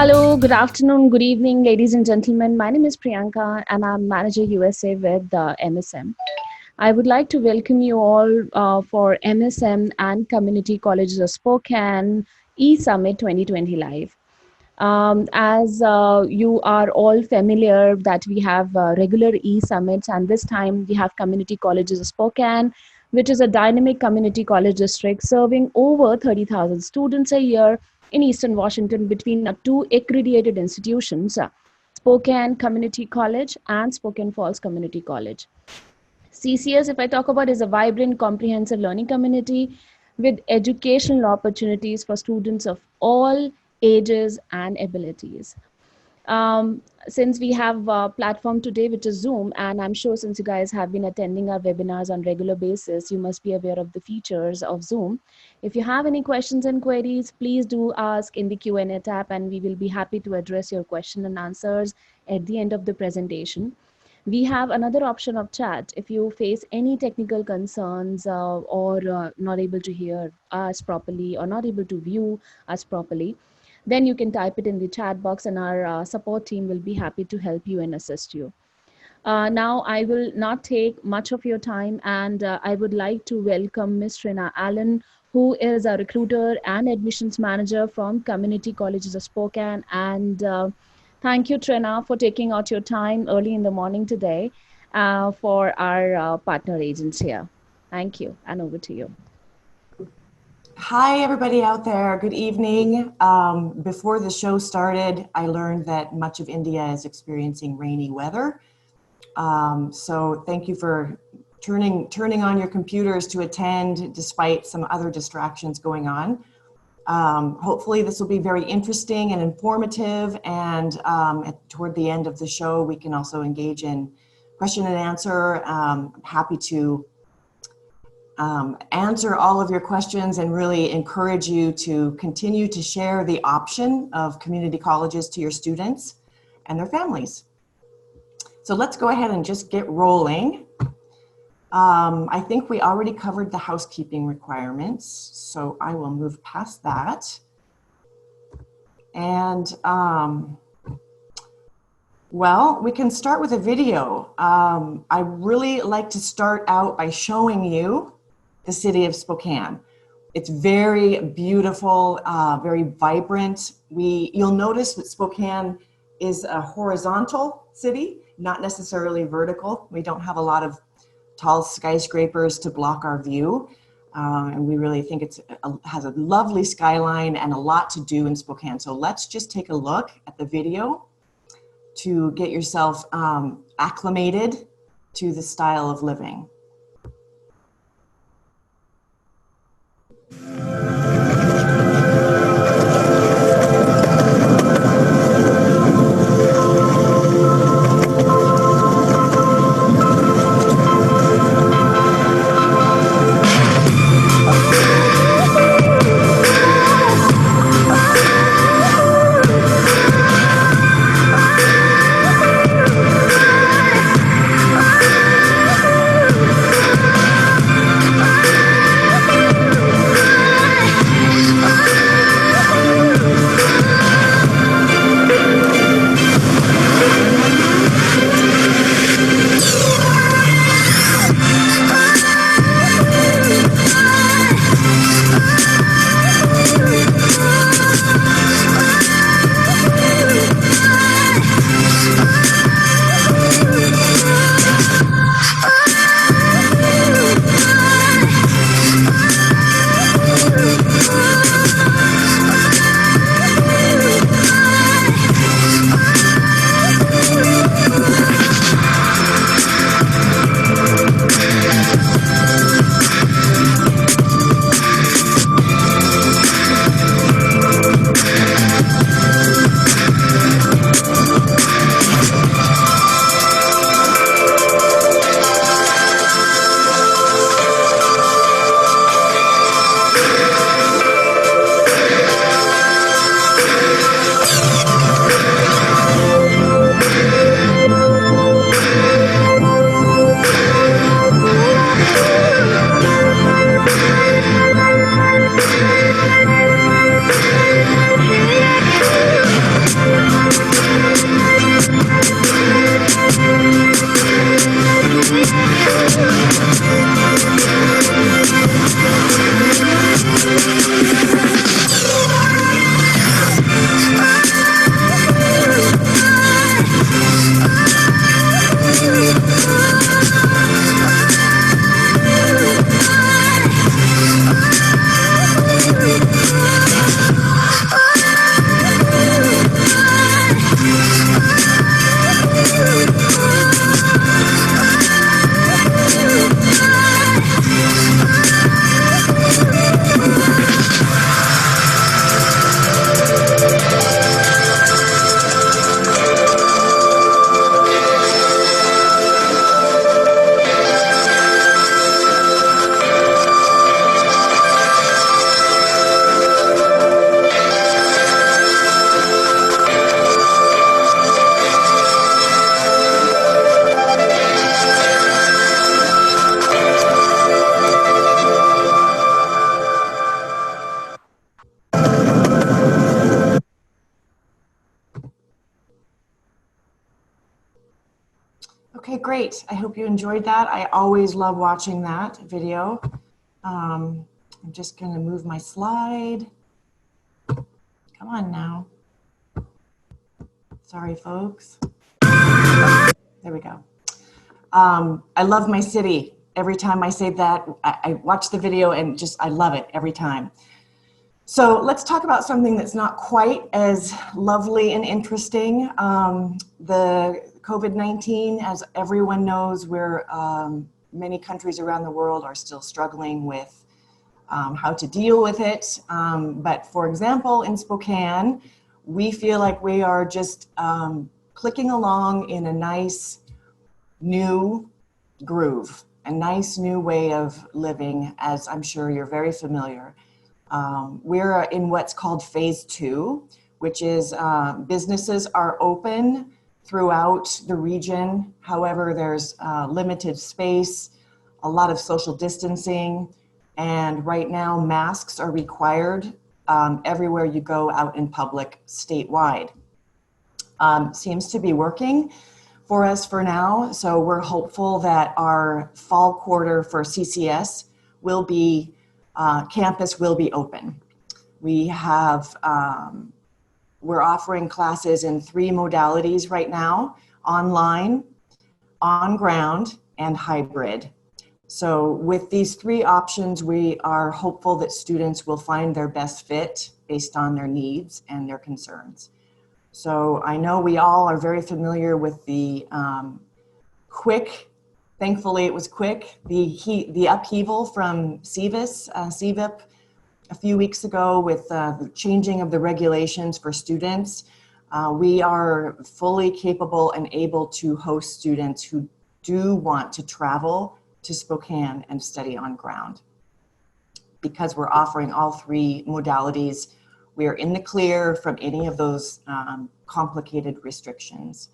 Hello, good afternoon, good evening, ladies and gentlemen. My name is Priyanka and I'm Manager USA with MSM. I would like to welcome you all for MSM and Community Colleges of Spokane E-Summit 2020 Live. As you are all familiar that we have regular e-summits, and this time we have Community Colleges of Spokane, which is a dynamic community college district serving over 30,000 students a year in Eastern Washington between two accredited institutions, Spokane Community College and Spokane Falls Community College. CCS, if I talk about, is a vibrant, comprehensive learning community with educational opportunities for students of all ages and abilities. Since we have a platform today, which is Zoom, and I'm sure since you guys have been attending our webinars on regular basis, you must be aware of the features of Zoom. If you have any questions and queries, please do ask in the Q&A tab, and we will be happy to address your question and answers at the end of the presentation. We have another option of chat. If you face any technical concerns or not able to hear us properly or not able to view us properly, then you can type it in the chat box and our support team will be happy to help you and assist you. Now, I will not take much of your time, and I would like to welcome Ms. Trina Allen, who is a recruiter and admissions manager from Community Colleges of Spokane. And thank you, Trina, for taking out your time early in the morning today for our partner agents here. Thank you, and over to you. Hi, everybody out there. Good evening. Before the show started, I learned that much of India is experiencing rainy weather. So thank you for turning on your computers to attend despite some other distractions going on. Hopefully this will be very interesting and informative, and toward the end of the show, we can also engage in question and answer. I'm happy to answer all of your questions and really encourage you to continue to share the option of community colleges to your students and their families. So let's go ahead and just get rolling. I think we already covered the housekeeping requirements, so I will move past that. And well, we can start with a video. I really like to start out by showing you the city of Spokane. It's very beautiful, very vibrant. You'll notice that Spokane is a horizontal city, not necessarily vertical. We don't have a lot of tall skyscrapers to block our view. And we really think it has a lovely skyline and a lot to do in Spokane. So let's just take a look at the video to get yourself acclimated to the style of living. great. I hope you enjoyed that. I always love watching that video. I'm just going to move my slide. Come on now. Sorry, folks. There we go. I love my city. Every time I say that, I watch the video and I love it every time. So let's talk about something that's not quite as lovely and interesting. The COVID-19, as everyone knows, many countries around the world are still struggling with how to deal with it. But for example, in Spokane, we feel like we are just clicking along in a nice new groove, a nice new way of living, as I'm sure you're very familiar. We're in what's called phase 2, which is businesses are open throughout the region. However, there's limited space, a lot of social distancing, and right now masks are required everywhere you go out in public statewide. Seems to be working for us for now, so we're hopeful that our fall quarter for CCS will be campus will be open. We have, we're offering classes in 3 modalities right now: online, on ground, and hybrid. So with these 3 options, we are hopeful that students will find their best fit based on their needs and their concerns. So I know we all are very familiar with the thankfully it was quick, the upheaval from CVIP a few weeks ago with the changing of the regulations for students. We are fully capable and able to host students who do want to travel to Spokane and study on ground. Because we're offering all 3 modalities, we are in the clear from any of those complicated restrictions.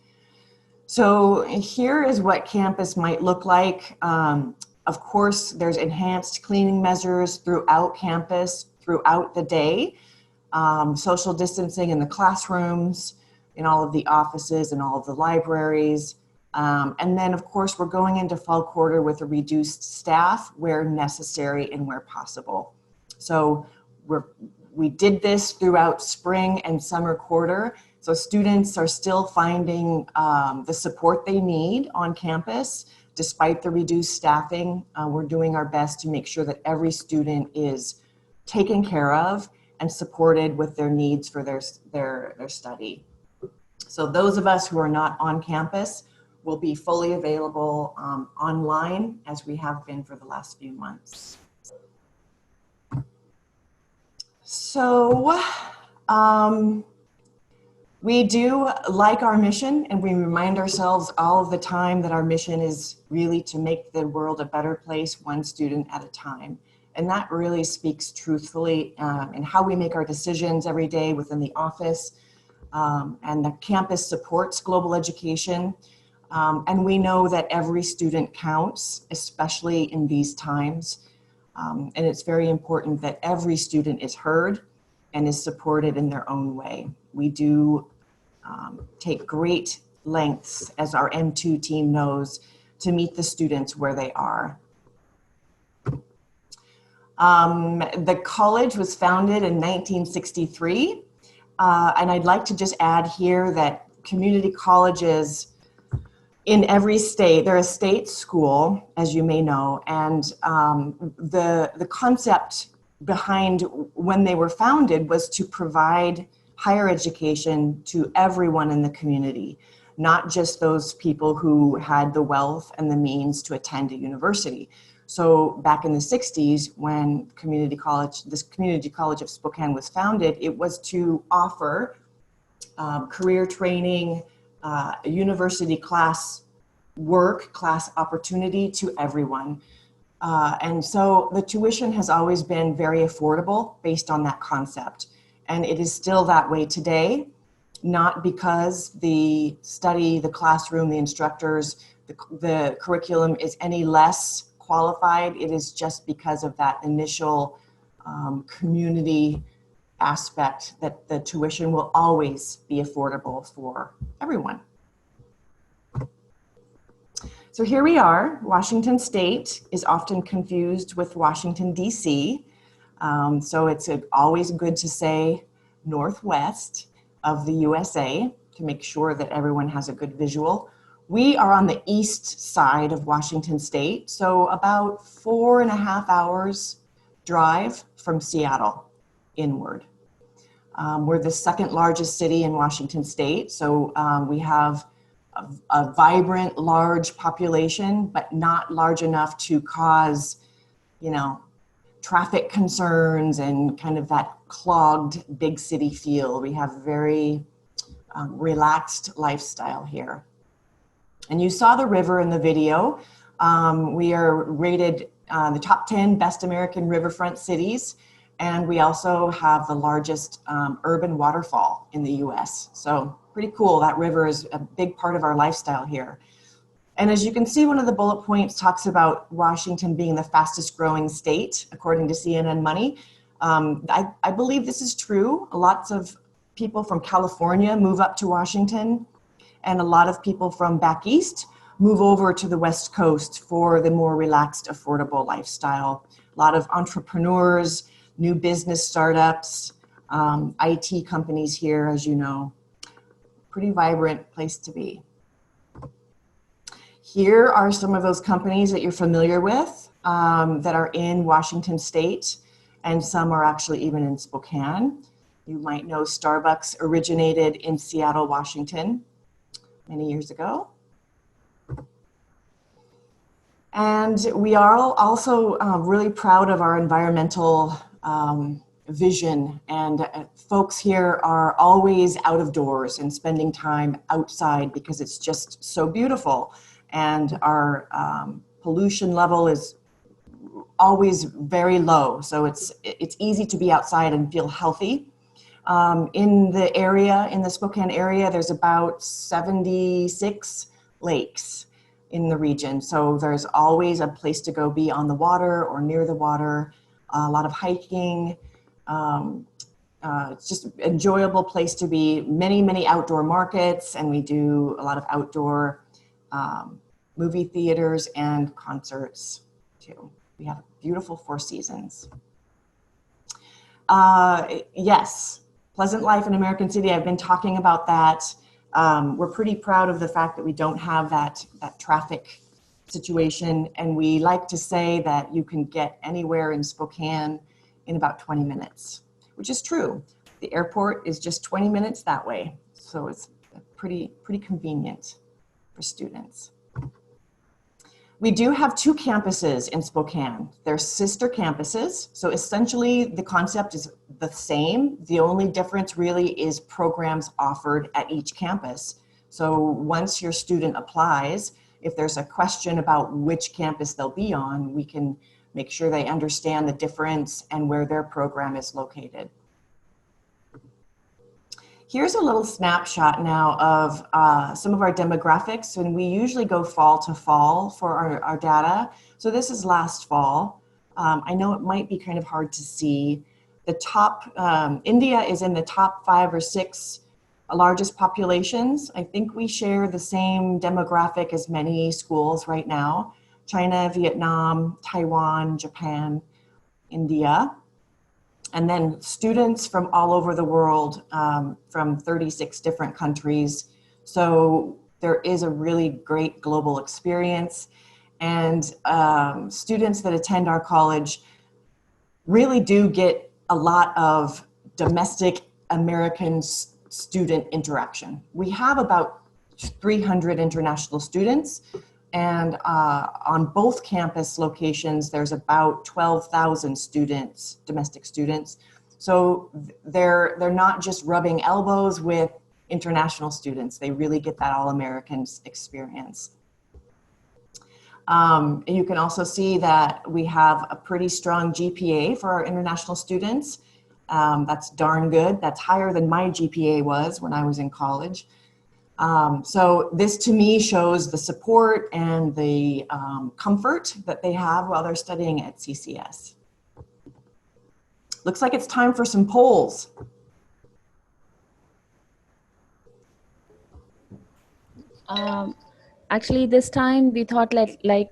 So here is what campus might look like. Of course, there's enhanced cleaning measures throughout campus, throughout the day, social distancing in the classrooms, in all of the offices and all of the libraries. And then, of course, we're going into fall quarter with a reduced staff where necessary and where possible. So we did this throughout spring and summer quarter. So students are still finding the support they need on campus. Despite the reduced staffing, we're doing our best to make sure that every student is taken care of and supported with their needs for their study. So those of us who are not on campus will be fully available online, as we have been for the last few months. So we do like our mission, and we remind ourselves all of the time that our mission is really to make the world a better place, one student at a time. And that really speaks truthfully in how we make our decisions every day within the office. And the campus supports global education. And we know that every student counts, especially in these times. And it's very important that every student is heard and is supported in their own way. We do take great lengths, as our M2 team knows, to meet the students where they are. The college was founded in 1963, and I'd like to just add here that community colleges in every state, they're a state school, as you may know, and the concept behind when they were founded was to provide higher education to everyone in the community, not just those people who had the wealth and the means to attend a university. So back in the 60s, when this Community College of Spokane was founded, it was to offer career training, university class opportunity to everyone. And so the tuition has always been very affordable based on that concept. And it is still that way today, not because the study, the classroom, the instructors, the curriculum is any less qualified. It is just because of that initial community aspect that the tuition will always be affordable for everyone. So here we are. Washington State is often confused with Washington, D.C. So it's always good to say Northwest of the USA to make sure that everyone has a good visual. We are on the east side of Washington State, so about 4.5 hours drive from Seattle inward. We're the second largest city in Washington State, so we have a vibrant, large population, but not large enough to cause, traffic concerns and kind of that clogged big city feel. We have very relaxed lifestyle here. And you saw the river in the video. We are rated the top 10 best American riverfront cities. And we also have the largest urban waterfall in the US. So pretty cool. That river is a big part of our lifestyle here. And as you can see, one of the bullet points talks about Washington being the fastest growing state, according to CNN Money. I believe this is true. Lots of people from California move up to Washington, and a lot of people from back east move over to the West Coast for the more relaxed, affordable lifestyle. A lot of entrepreneurs, new business startups, IT companies here, as you know. Pretty vibrant place to be. Here are some of those companies that you're familiar with that are in Washington State, and some are actually even in Spokane. You might know Starbucks originated in Seattle, Washington many years ago. And we are also really proud of our environmental vision, and folks here are always out of doors and spending time outside because it's just so beautiful. And our pollution level is always very low, so it's easy to be outside and feel healthy. In the area, in the Spokane area, there's about 76 lakes in the region, so there's always a place to go be on the water or near the water. A lot of hiking. It's just an enjoyable place to be. Many outdoor markets, and we do a lot of outdoor movie theaters and concerts too. We have beautiful Four Seasons. Yes, Pleasant Life in American City. I've been talking about that. We're pretty proud of the fact that we don't have that traffic situation, and we like to say that you can get anywhere in Spokane in about 20 minutes, which is true. The airport is just 20 minutes that way, so it's pretty convenient for students. We do have two campuses in Spokane. They're sister campuses, so essentially the concept is the same. The only difference really is programs offered at each campus. So once your student applies, if there's a question about which campus they'll be on, we can make sure they understand the difference and where their program is located. Here's a little snapshot now of some of our demographics, and we usually go fall to fall for our data. So this is last fall. I know it might be kind of hard to see. The top, India is in the top 5 or 6 largest populations. I think we share the same demographic as many schools right now. China, Vietnam, Taiwan, Japan, India. And then students from all over the world, from 36 different countries. So there is a really great global experience. And students that attend our college really do get a lot of domestic American student interaction. We have about 300 international students, and on both campus locations, there's about 12,000 students, domestic students. So they're not just rubbing elbows with international students. They really get that all-American experience. You can also see that we have a pretty strong GPA for our international students. That's darn good. That's higher than my GPA was when I was in college. So this to me shows the support and the comfort that they have while they're studying at CCS. Looks like it's time for some polls. Actually, this time we thought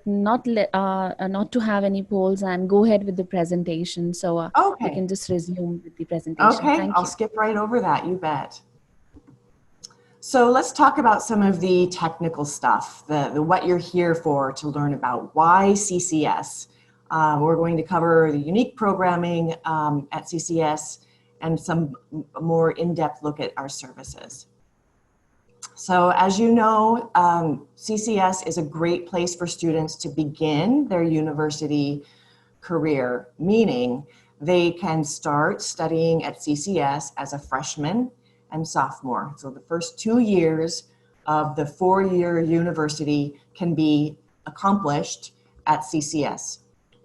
not to have any polls and go ahead with the presentation. So we Okay. can just resume with the presentation. Okay, Thank I'll you. skip right over that, you bet. So let's talk about some of the technical stuff, the what you're here for to learn about. Why CCS? We're going to cover the unique programming at CCS and some more in-depth look at our services. So as you know, CCS is a great place for students to begin their university career, meaning they can start studying at CCS as a freshman and sophomore. So the first 2 years of the 4-year university can be accomplished at CCS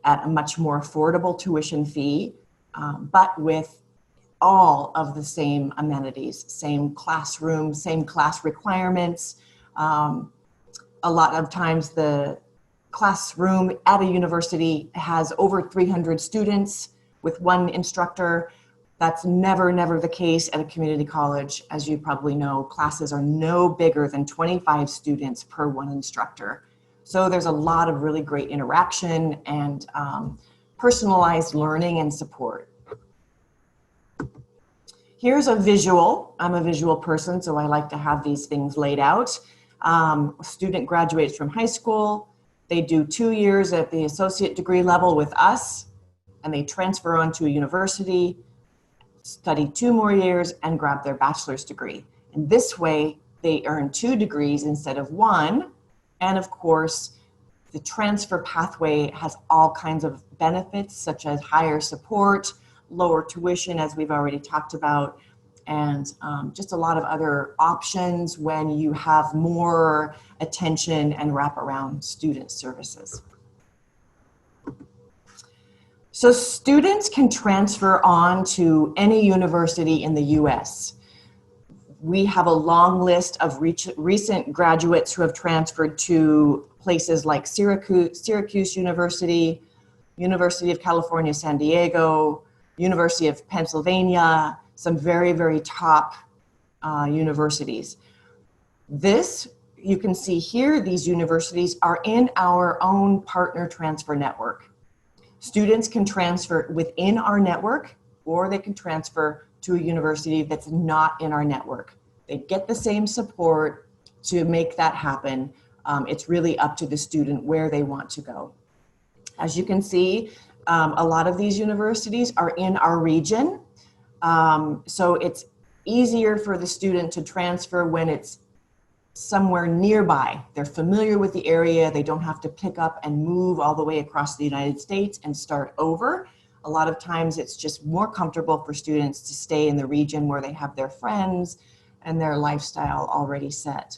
at a much more affordable tuition fee, but with all of the same amenities, same classroom, same class requirements. A lot of times the classroom at a university has over 300 students with one instructor. That's never the case at a community college. As you probably know, classes are no bigger than 25 students per one instructor. So there's a lot of really great interaction and personalized learning and support. Here's a visual. I'm a visual person, so I like to have these things laid out. A student graduates from high school. They do 2 years at the associate degree level with us, and they transfer on to a university, study 2 more years, and grab their bachelor's degree. And this way, they earn 2 degrees instead of 1. And of course, the transfer pathway has all kinds of benefits, such as higher support, lower tuition, as we've already talked about, and just a lot of other options when you have more attention and wraparound student services. So students can transfer on to any university in the US. We have a long list of recent graduates who have transferred to places like Syracuse University, University of California, San Diego, University of Pennsylvania, some very top universities. This, you can see here, these universities are in our own partner transfer network. Students can transfer within our network, or they can transfer to a university that's not in our network. They get the same support to make that happen. It's really up to the student where they want to go. As you can see, a lot of these universities are in our region. So it's easier for the student to transfer when it's somewhere nearby. They're familiar with the area. They don't have to pick up and move all the way across the United States and start over. A lot of times it's just more comfortable for students to stay in the region where they have their friends and their lifestyle already set.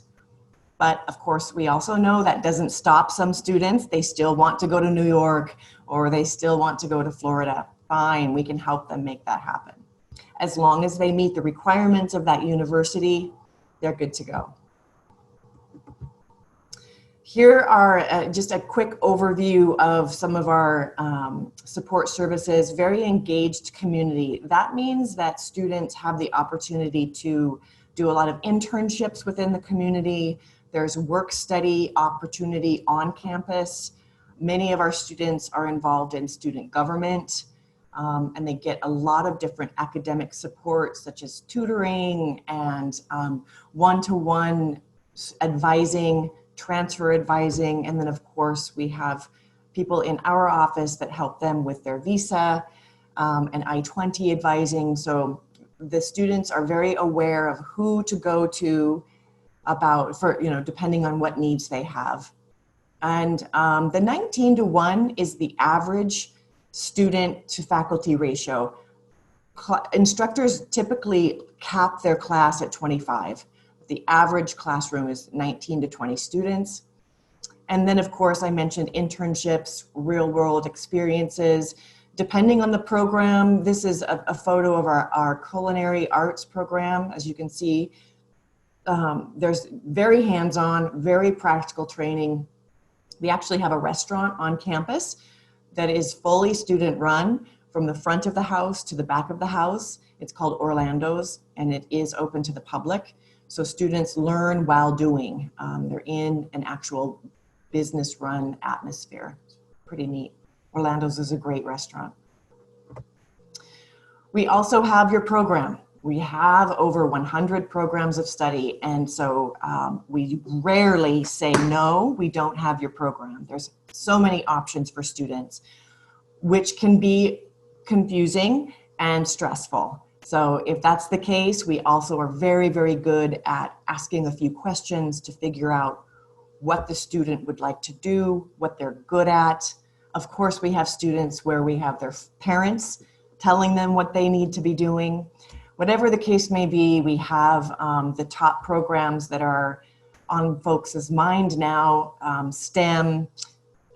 But of course, we also know that doesn't stop some students. They still want to go to New York, or they still want to go to Florida. Fine, we can help them make that happen. As long as they meet the requirements of that university, they're good to go. Here are just a quick overview of some of our support services. Very engaged community. That means that students have the opportunity to do a lot of internships within the community. There's work study opportunity on campus. Many of our students are involved in student government, and they get a lot of different academic support, such as tutoring and one-to-one advising, transfer advising, and then of course we have people in our office that help them with their visa and I-20 advising. So the students are very aware of who to go to depending on what needs they have. And the 19-to-1 is the average student to faculty ratio. Instructors typically cap their class at 25. The average classroom is 19 to 20 students. And then of course I mentioned internships, real world experiences. Depending on the program, this is a photo of our culinary arts program. As you can see, there's very hands-on, very practical training. We actually have a restaurant on campus that is fully student run from the front of the house to the back of the house. It's called Orlando's, and it is open to the public. So students learn while doing. They're in an actual business run atmosphere. Pretty neat. Orlando's is a great restaurant. We also have your program. We have over 100 programs of study, and so we rarely say, no, we don't have your program. There's so many options for students, which can be confusing and stressful. So if that's the case, we also are very, very good at asking a few questions to figure out what the student would like to do, what they're good at. Of course, we have students where we have their parents telling them what they need to be doing. Whatever the case may be, we have the top programs that are on folks' mind now, STEM,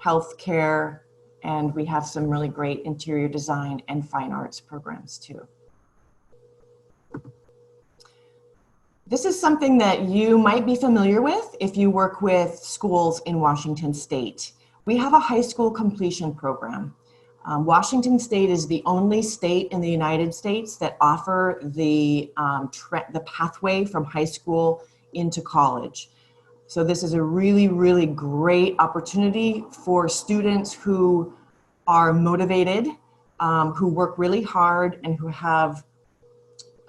healthcare, and we have some really great interior design and fine arts programs too. This is something that you might be familiar with if you work with schools in Washington State. We have a high school completion program. Washington State is the only state in the United States that offer the pathway from high school into college. So this is a really, really great opportunity for students who are motivated, who work really hard, and who have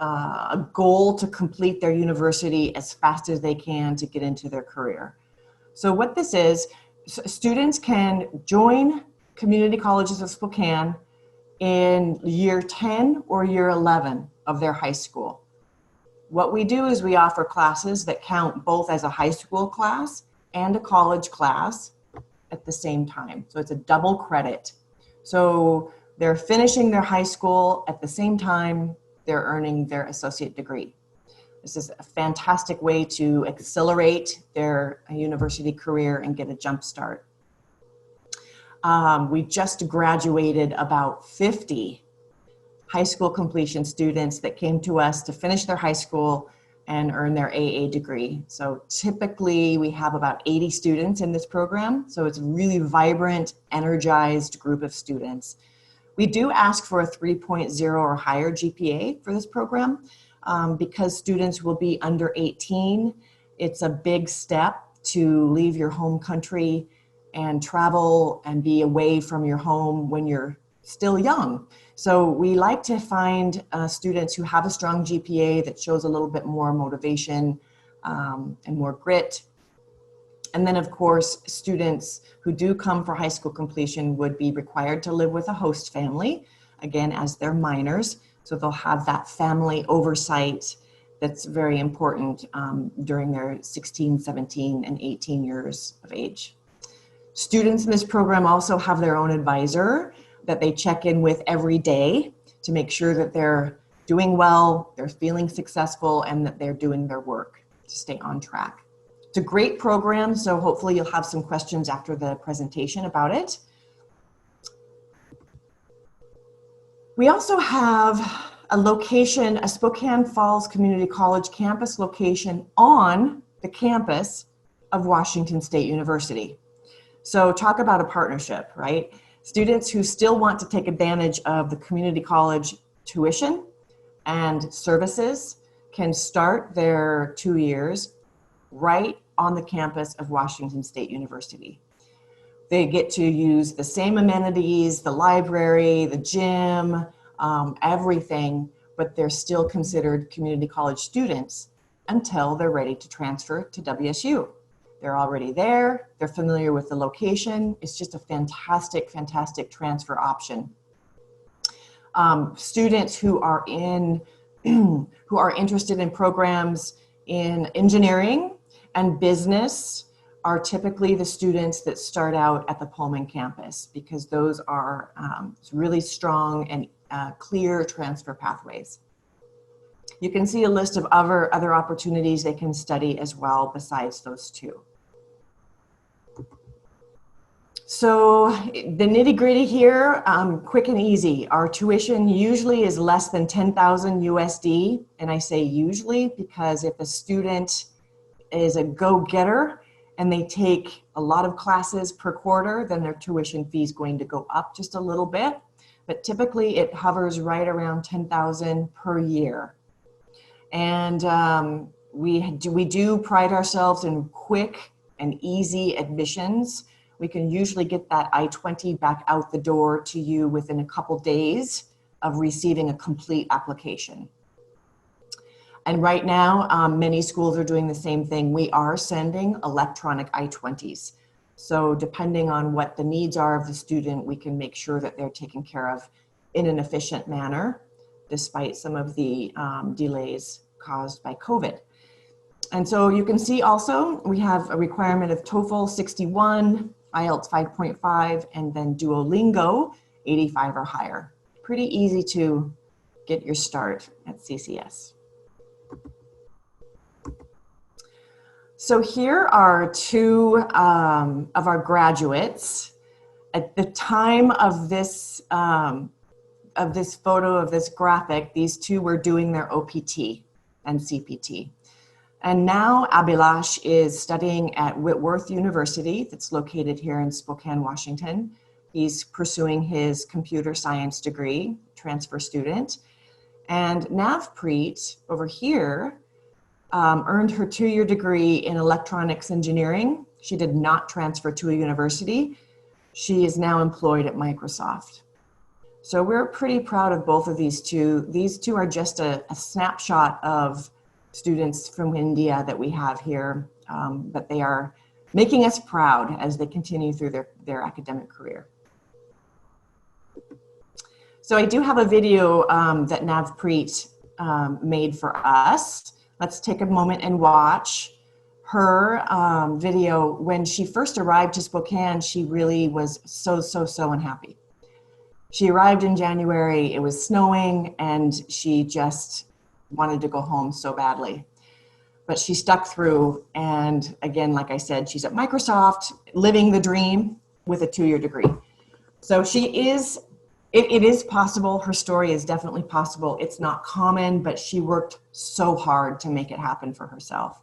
a goal to complete their university as fast as they can to get into their career. So what this is, students can join community colleges of Spokane in year 10 or year 11 of their high school. What we do is we offer classes that count both as a high school class and a college class at the same time. So it's a double credit. So they're finishing their high school at the same time they're earning their associate degree. This is a fantastic way to accelerate their university career and get a jump start. We just graduated about 50 high school completion students that came to us to finish their high school and earn their AA degree. So typically we have about 80 students in this program. So it's a really vibrant, energized group of students. We do ask for a 3.0 or higher GPA for this program because students will be under 18. It's a big step to leave your home country and travel and be away from your home when you're still young. So we like to find students who have a strong GPA that shows a little bit more motivation and more grit. And then of course, students who do come for high school completion would be required to live with a host family, again, as they're minors. So they'll have that family oversight that's very important during their 16, 17, and 18 years of age. Students in this program also have their own advisor that they check in with every day to make sure that they're doing well, they're feeling successful, and that they're doing their work to stay on track. It's a great program, so hopefully you'll have some questions after the presentation about it. We also have a location, a Spokane Falls Community College campus location on the campus of Washington State University. So talk about a partnership, right? Students who still want to take advantage of the community college tuition and services can start their 2 years right on the campus of Washington State University. They get to use the same amenities, the library, the gym, everything, but they're still considered community college students until they're ready to transfer to WSU. They're already there, they're familiar with the location. It's just a fantastic, fantastic transfer option. Students who are interested in programs in engineering and business are typically the students that start out at the Pullman campus because those are really strong and clear transfer pathways. You can see a list of other opportunities they can study as well besides those two. So the nitty-gritty here, quick and easy. Our tuition usually is less than 10,000 USD, and I say usually because if a student is a go-getter and they take a lot of classes per quarter, then their tuition fee is going to go up just a little bit. But typically it hovers right around 10,000 per year. And we do pride ourselves in quick and easy admissions. We can usually get that I-20 back out the door to you within a couple days of receiving a complete application. And right now, many schools are doing the same thing. We are sending electronic I-20s. So depending on what the needs are of the student, we can make sure that they're taken care of in an efficient manner, despite some of the delays caused by COVID. And so you can see also, we have a requirement of TOEFL 61, IELTS 5.5, and then Duolingo 85 or higher. Pretty easy to get your start at CCS. So here are two of our graduates. At the time of this photo, of this graphic, these two were doing their OPT and CPT. And now Abhilash is studying at Whitworth University, that's located here in Spokane, Washington. He's pursuing his computer science degree, transfer student. And Navpreet over here earned her 2-year degree in electronics engineering. She did not transfer to a university. She is now employed at Microsoft. So we're pretty proud of both of these two. These two are just a snapshot of students from India that we have here, but they are making us proud as they continue through their academic career. So I do have a video that Navpreet made for us. Let's take a moment and watch her video. When she first arrived to Spokane, she really was so unhappy. She arrived in January, it was snowing, and she just wanted to go home so badly. But she stuck through, and again, like I said, she's at Microsoft, living the dream with a 2-year degree. So she is, it is possible, her story is definitely possible. It's not common, but she worked so hard to make it happen for herself.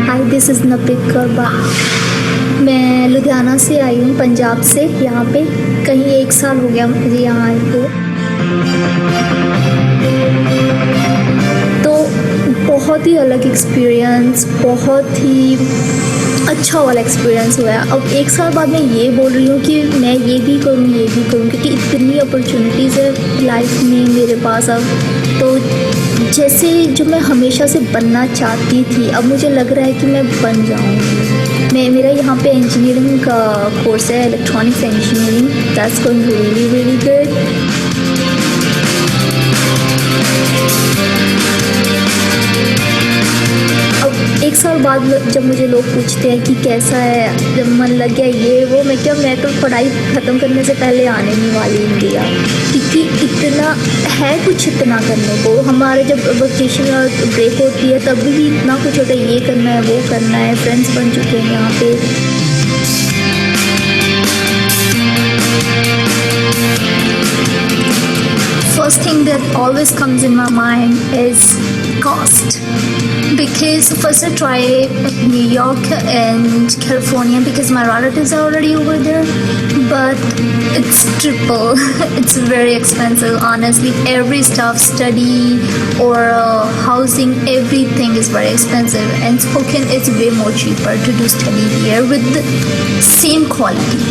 Hi this is नपिक करबा। मैं लुधियाना से आई हूँ, पंजाब से। यहाँ पे कहीं 1 साल हो गया मुझे यहाँ आए हुए। तो बहुत ही अलग एक्सपीरियंस, बहुत ही अच्छा वाला एक्सपीरियंस हुआ है। अब 1 साल बाद मैं ये बोल रही हूँ कि मैं ये भी करूँ क्योंकि इतनी अपॉर्चुनिटीज़ है लाइफ में मेरे पास अब। तो जैसे जो मैं हमेशा से बनना चाहती थी, अब मुझे लग रहा है कि मैं बन जाऊँगी। मेरा यहाँ पे इंजीनियरिंग का कोर्स है, electronics engineering. That's going really good. अब 1 साल बाद जब मुझे लोग पूछते हैं कि कैसा है, जब मन लग गया ये वो, मैं तो पढ़ाई ख़त्म करने से पहले आने नहीं वाली इंडिया, क्योंकि इतना है कुछ इतना करने को। हमारे जब वेकेशन ब्रेक होती है तब भी इतना कुछ होता है, ये करना है वो करना है। फ्रेंड्स बन चुके हैं यहाँ पे। First thing that always comes in my mind is cost. Because first I tried New York and California because my relatives are already over there, but it's triple. It's very expensive, honestly. Every stuff, study or housing, everything is very expensive. And Spokane is way more cheaper to do study here with the same quality.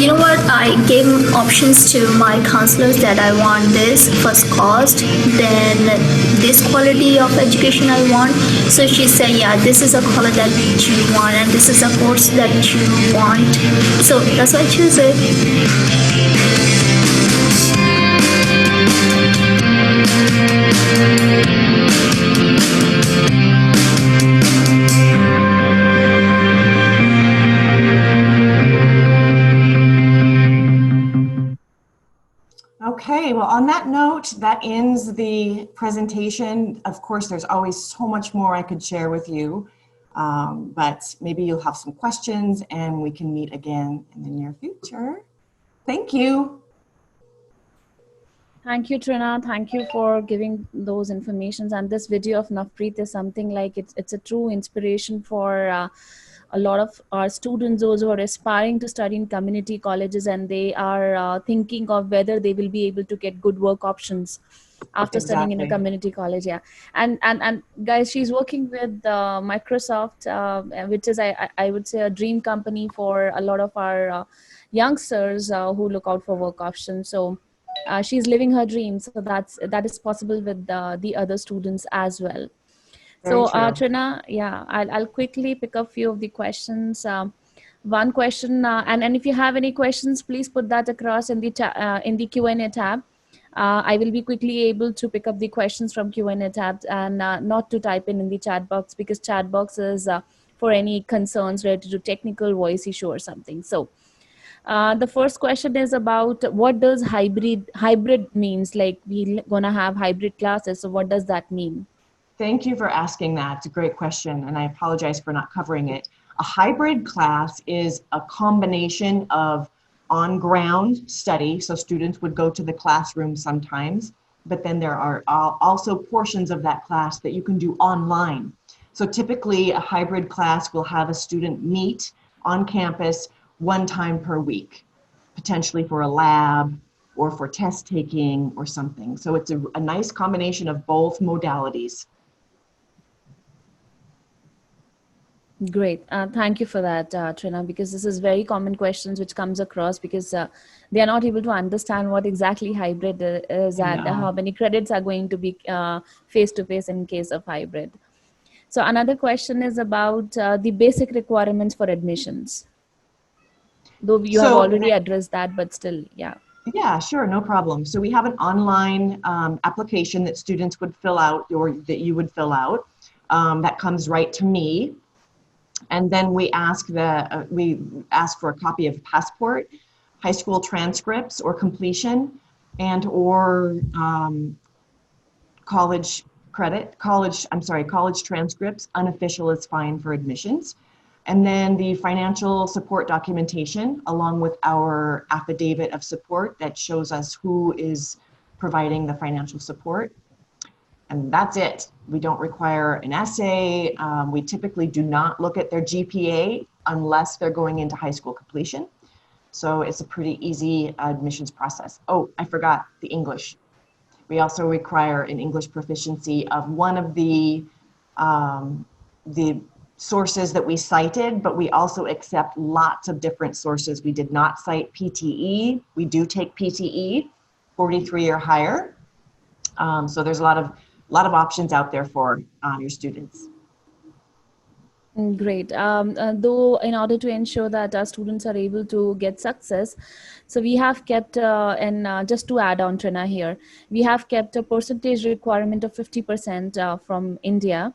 You know what, I gave options to my counselors that I want this, first cost, then this quality of education I want. So she said, yeah, this is a college that you want and this is a course that you want. So that's why I choose it. Okay, well, on that note, that ends the presentation. Of course, there's always so much more I could share with you, but maybe you'll have some questions and we can meet again in the near future. Thank you. Thank you, Trina. Thank you for giving those informations. And this video of Navpreet is something like it's a true inspiration for a lot of our students, those who are aspiring to study in community colleges, and they are thinking of whether they will be able to get good work options after studying in a Exactly. community college. Yeah, and guys, she's working with Microsoft, which is I would say a dream company for a lot of our youngsters who look out for work options. So she's living her dream, so that is possible with the other students as well. Very So true. Trina, yeah, I'll quickly pick up few of the questions. One question, and if you have any questions, please put that across in the in the Q&A tab. I will be quickly able to pick up the questions from Q&A tab, and not to type in the chat box, because chat box is for any concerns related to technical voice issue or something. So the first question is about what does hybrid means, like we gonna have hybrid classes, so what does that mean? Thank you for asking that. It's a great question, and I apologize for not covering it. A hybrid class is a combination of on-ground study, so students would go to the classroom sometimes, but then there are also portions of that class that you can do online. So typically, a hybrid class will have a student meet on campus one time per week, potentially for a lab or for test taking or something. So it's a nice combination of both modalities. Great. Thank you for that, Trina, because this is very common questions which comes across, because they are not able to understand what exactly hybrid is I and how know. many credits are going to be face to face in case of hybrid. So another question is about the basic requirements for admissions. Though you have So, already addressed that, but still, yeah. yeah, sure, no problem. So we have an online application that students would fill out, or that you would fill out, that comes right to me. And then we ask for a copy of passport, high school transcripts or completion, and or college transcripts. Unofficial is fine for admissions. And then the financial support documentation, along with our affidavit of support that shows us who is providing the financial support. And that's it. We don't require an essay. We typically do not look at their GPA unless they're going into high school completion. So it's a pretty easy admissions process. Oh, I forgot the English. We also require an English proficiency of one of the sources that we cited, but we also accept lots of different sources. We did not cite PTE. We do take PTE, 43 or higher. So there's a lot of options out there for your students. Great. Though, in order to ensure that our students are able to get success, so we have kept, and just to add on, Trina, here, we have kept a percentage requirement of 50% from India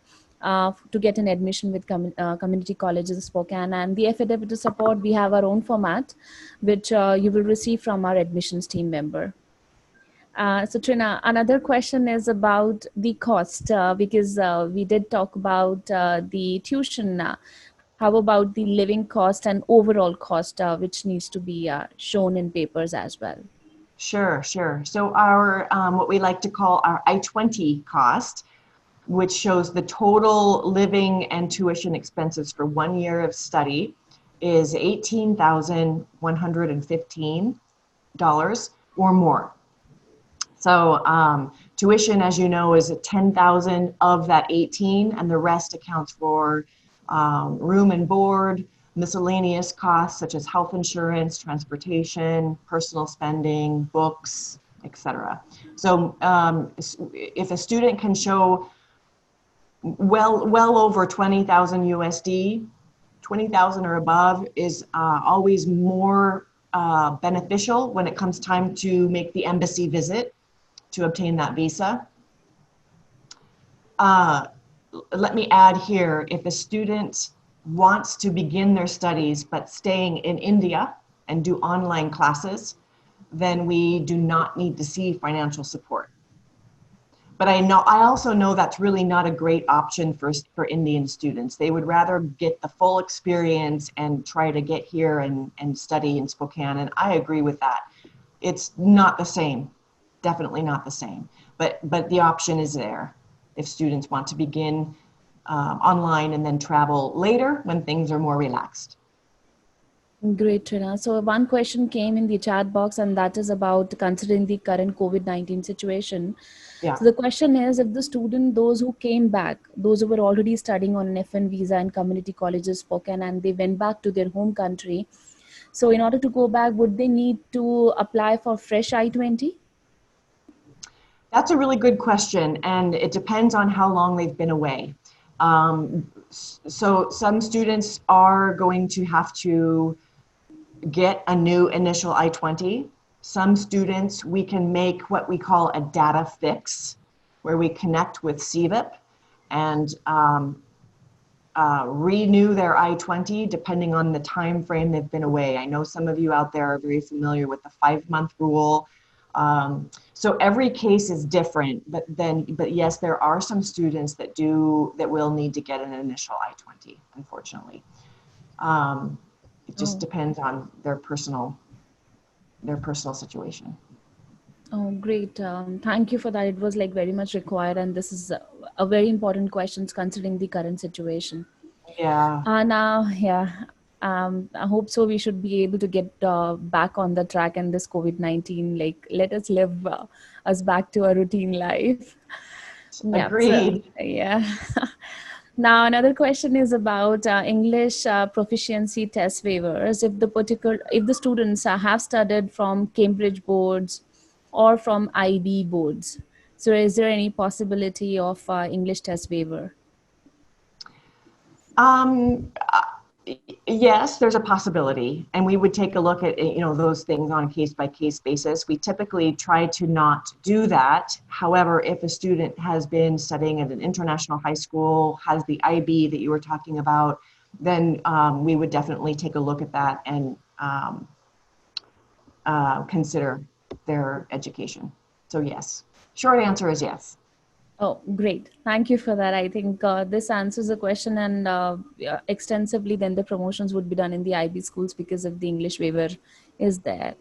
to get an admission with community colleges in Spokane. And the affidavit of support, we have our own format, which you will receive from our admissions team member. So Trina, another question is about the cost, because we did talk about the tuition. How about the living cost and overall cost, which needs to be shown in papers as well? Sure, sure. So our what we like to call our I-20 cost, which shows the total living and tuition expenses for 1 year of study, is $18,115 or more. So tuition, as you know, is 10,000 of that 18, and the rest accounts for room and board, miscellaneous costs such as health insurance, transportation, personal spending, books, etc. So if a student can show well over 20,000 USD, 20,000 or above is always more beneficial when it comes time to make the embassy visit to obtain that visa. Let me add here, if a student wants to begin their studies but staying in India and do online classes, then we do not need to see financial support. But I also know that's really not a great option for Indian students. They would rather get the full experience and try to get here and study in Spokane, and I agree with that. It's not the same. definitely not the same. But the option is there if students want to begin online and then travel later when things are more relaxed. Great, Trina. So one question came in the chat box, and that is about considering the current COVID-19 situation. Yeah. So the question is, if the student, those who came back, those who were already studying on an F1 visa in community colleges, Spokane, and they went back to their home country, so in order to go back, would they need to apply for fresh I-20? That's a really good question, and it depends on how long they've been away. So some students are going to have to get a new initial I-20. Some students, we can make what we call a data fix, where we connect with CVIP and renew their I-20 depending on the time frame they've been away. I know some of you out there are very familiar with the 5-month rule. So every case is different, but yes, there are some students that will need to get an initial I-20, unfortunately. It just depends on their personal situation. Oh, great. Thank you for that. It was like very much required, and this is a very important question considering the current situation. Yeah. Now, yeah, I hope so. We should be able to get back on the track and this COVID-19, like, let us live us back to a routine life. Yeah, so, Agreed. yeah. Now, another question is about English proficiency test waivers. If the students have studied from Cambridge boards or from IB boards, so is there any possibility of English test waiver? Um, Yes, there's a possibility, and we would take a look at those things on a case-by-case basis. We typically try to not do that. However, if a student has been studying at an international high school, has the IB that you were talking about, then we would definitely take a look at that and consider their education. So yes, short answer is yes. Oh, great. Thank you for that. I think this answers the question, and yeah, extensively, then the promotions would be done in the IB schools because of the English waiver is there.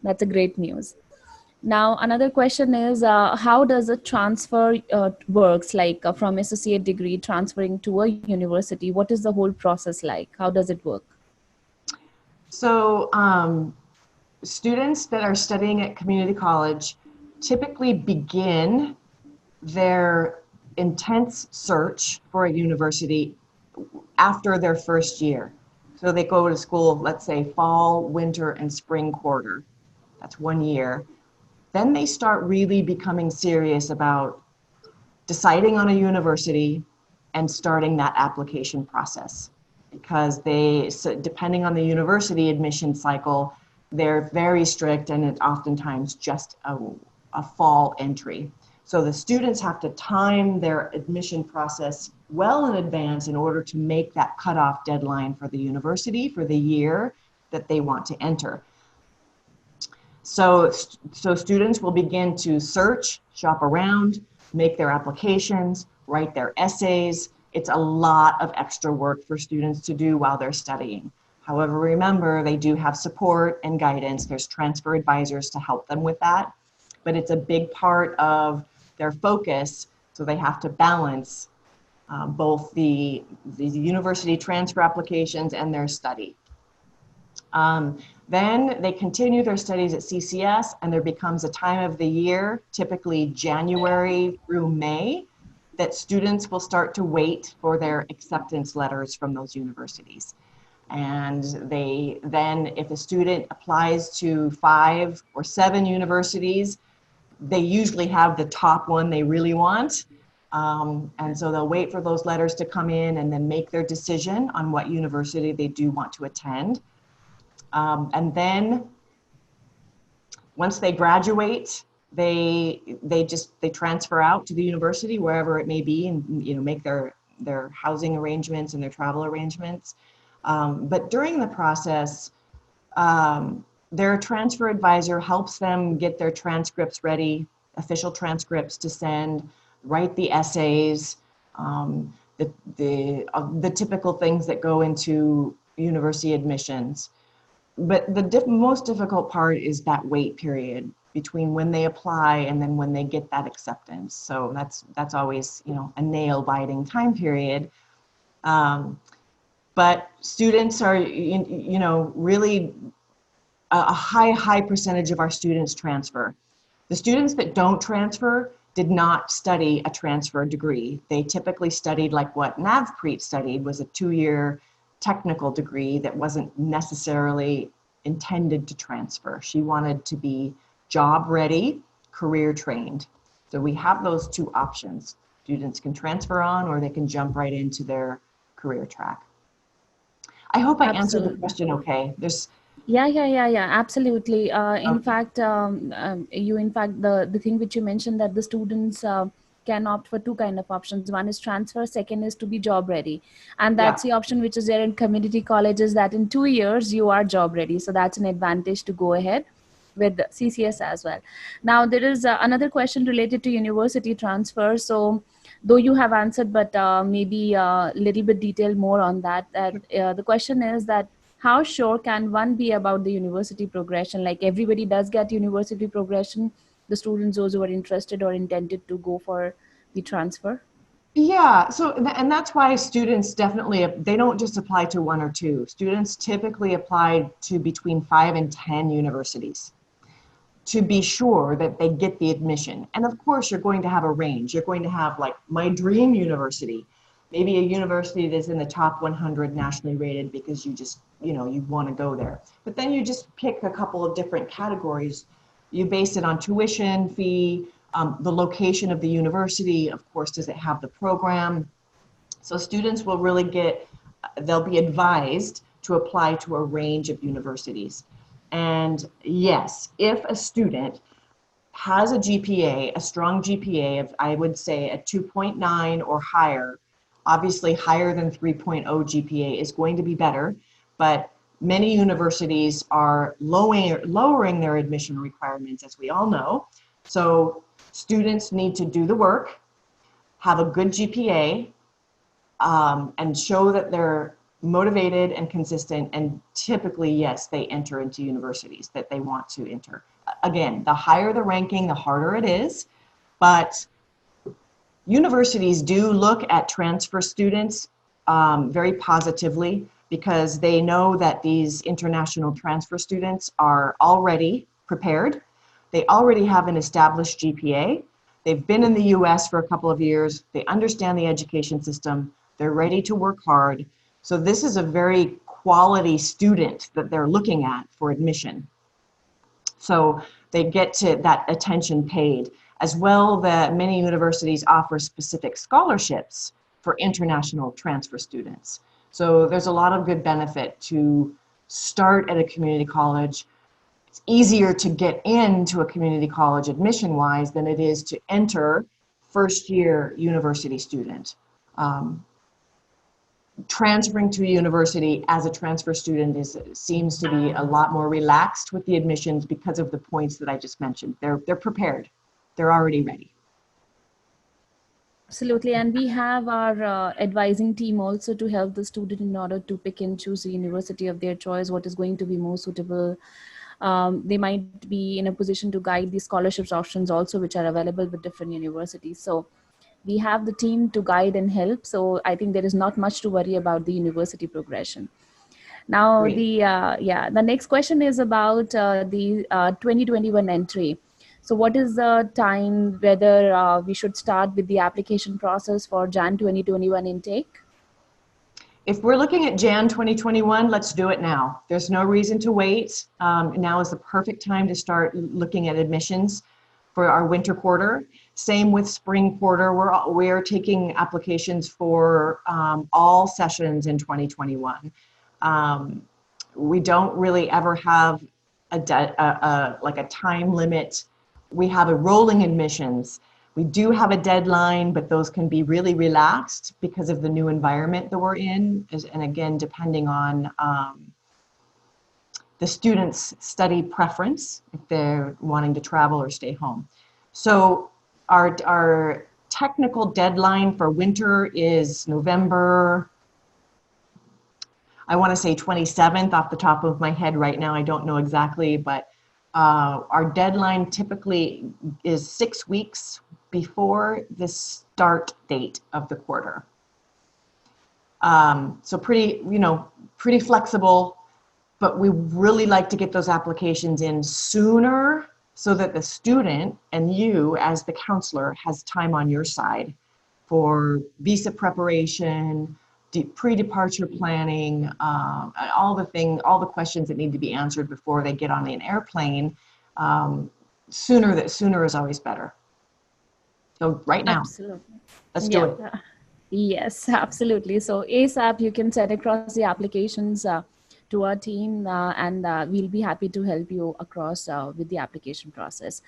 That's a great news. Now, another question is, how does a transfer works, like from associate degree transferring to a university? What is the whole process like? How does it work? So students that are studying at community college typically begin their intense search for a university after their first year. So they go to school, let's say fall, winter, and spring quarter. That's 1 year. Then they start really becoming serious about deciding on a university and starting that application process. Because depending on the university admission cycle, they're very strict, and it's oftentimes just a fall entry. So the students have to time their admission process well in advance in order to make that cutoff deadline for the university for the year that they want to enter. So students will begin to search, shop around, make their applications, write their essays. It's a lot of extra work for students to do while they're studying. However, remember, they do have support and guidance. There's transfer advisors to help them with that, but it's a big part of their focus, so they have to balance both the university transfer applications and their study. Then they continue their studies at CCS, and there becomes a time of the year, typically January through May, that students will start to wait for their acceptance letters from those universities. And then if a student applies to 5 or 7 universities, they usually have the top one they really want. And so they'll wait for those letters to come in and then make their decision on what university they do want to attend. And then once they graduate, they transfer out to the university, wherever it may be, and make their housing arrangements and their travel arrangements. But during the process, their transfer advisor helps them get their transcripts ready, official transcripts to send, write the essays, the typical things that go into university admissions. But the most difficult part is that wait period. between when they apply and then when they get that acceptance. So that's always, you know, a nail biting time period. But students are, you know, really a high percentage of our students transfer. The students that don't transfer did not study a transfer degree. They typically studied like what Navpreet studied, was a 2-year technical degree that wasn't necessarily intended to transfer. She wanted to be job ready, career trained. So we have those two options. Students can transfer on or they can jump right into their career track. I hope I answered the Absolutely. question okay. Yeah, absolutely. In Okay. fact, the thing which you mentioned, that the students can opt for two kind of options. One is transfer, second is to be job ready, and Yeah. that's the option which is there in community colleges. That in 2 years you are job ready, so that's an advantage to go ahead with CCS as well. Now there is another question related to university transfer. So though you have answered, but maybe a little bit detail more on that. That the question is that how sure can one be about the university progression? Like everybody does get university progression, the students those who are interested or intended to go for the transfer. Yeah, so and that's why students definitely, they don't just apply to one or two. Students typically apply to between 5 and 10 universities to be sure that they get the admission. And of course, you're going to have a range. You're going to have like my dream university, maybe a university that's in the top 100 nationally rated because you just, you know, you want to go there. But then you just pick a couple of different categories. You base it on tuition, fee, the location of the university, of course, does it have the program? So students will really they'll be advised to apply to a range of universities. And yes, if a student has a GPA, a strong GPA of, I would say, a 2.9 or higher, obviously higher than 3.0 GPA is going to be better, but many universities are lowering their admission requirements, as we all know. So students need to do the work, have a good GPA, and show that they're motivated and consistent, and typically, yes, they enter into universities that they want to enter. Again, the higher the ranking, the harder it is, but universities do look at transfer students very positively because they know that these international transfer students are already prepared. They already have an established GPA. They've been in the US for a couple of years. They understand the education system. They're ready to work hard. So this is a very quality student that they're looking at for admission. So they get to that attention paid. As well, that many universities offer specific scholarships for international transfer students. So there's a lot of good benefit to start at a community college. It's easier to get into a community college admission-wise than it is to enter first-year university student. Transferring to a university as a transfer student seems to be a lot more relaxed with the admissions because of the points that I just mentioned. They're prepared. They're already ready. Absolutely, and we have our advising team also to help the student in order to pick and choose the university of their choice, what is going to be more suitable. They might be in a position to guide the scholarships options also, which are available with different universities. So we have the team to guide and help. So I think there is not much to worry about the university progression. Now, Great. the next question is about the 2021 entry. So, what is the time whether we should start with the application process for Jan 2021 intake? If we're looking at Jan 2021, let's do it now. There's no reason to wait. Now is the perfect time to start looking at admissions for our winter quarter. Same with spring quarter. We're taking applications for all sessions in 2021. We don't really ever have like a time limit. We have a rolling admissions. We do have a deadline, but those can be really relaxed because of the new environment that we're in. And again, depending on the student's study preference, if they're wanting to travel or stay home. So our technical deadline for winter is November, I want to say 27th off the top of my head right now. I don't know exactly, but Our deadline typically is 6 weeks before the start date of the quarter. So pretty, pretty flexible, but we really like to get those applications in sooner so that the student and you as the counselor has time on your side for visa preparation, pre-departure planning, all the questions that need to be answered before they get on an airplane. Sooner is always better. So right now, Absolutely. let's do it. Yeah. Yes, absolutely. So ASAP, you can send across the applications to our team, and we'll be happy to help you across with the application process,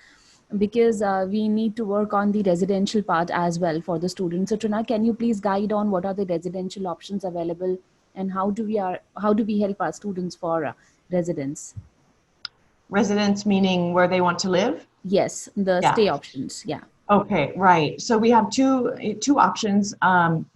because we need to work on the residential part as well for the students. So Trina, can you please guide on what are the residential options available, and how do we help our students for residence? Residents meaning where they want to live? Yes, the Yeah. stay options. Yeah. Okay, right. So we have two options.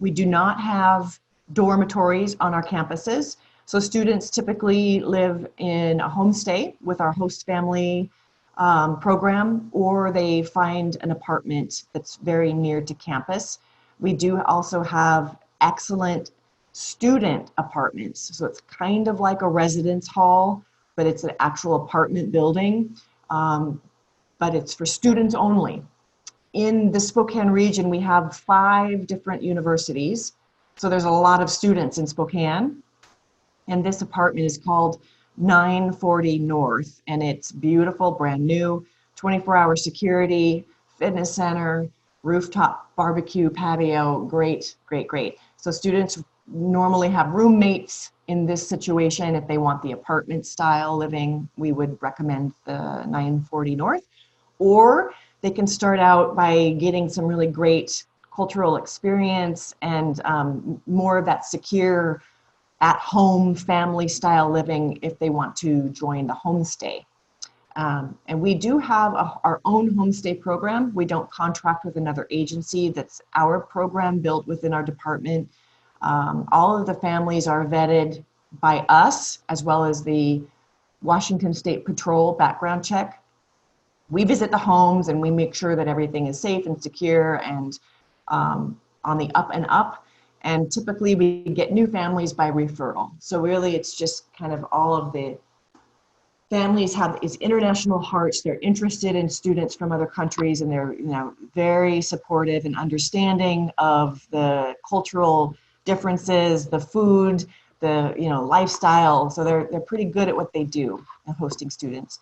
We do not have dormitories on our campuses. So students typically live in a homestay with our host family program, or they find an apartment that's very near to campus. We do also have excellent student apartments. So it's kind of like a residence hall, but it's an actual apartment building, but it's for students only. In the Spokane region, we have 5 different universities. So there's a lot of students in Spokane. And this apartment is called 940 North. And it's beautiful, brand new, 24-hour security, fitness center, rooftop barbecue, patio, great, great, great. So students normally have roommates in this situation. If they want the apartment style living, we would recommend the 940 North. Or they can start out by getting some really great cultural experience and more of that secure at-home family style living if they want to join the homestay. And we do have our own homestay program. We don't contract with another agency. That's our program built within our department. All of the families are vetted by us, as well as the Washington State Patrol background check. We visit the homes and we make sure that everything is safe and secure and on the up and up. And typically we get new families by referral. So really it's just kind of all of the families have these international hearts. They're interested in students from other countries, and they're very supportive and understanding of the cultural differences, the food, the lifestyle. So they're pretty good at what they do in hosting students.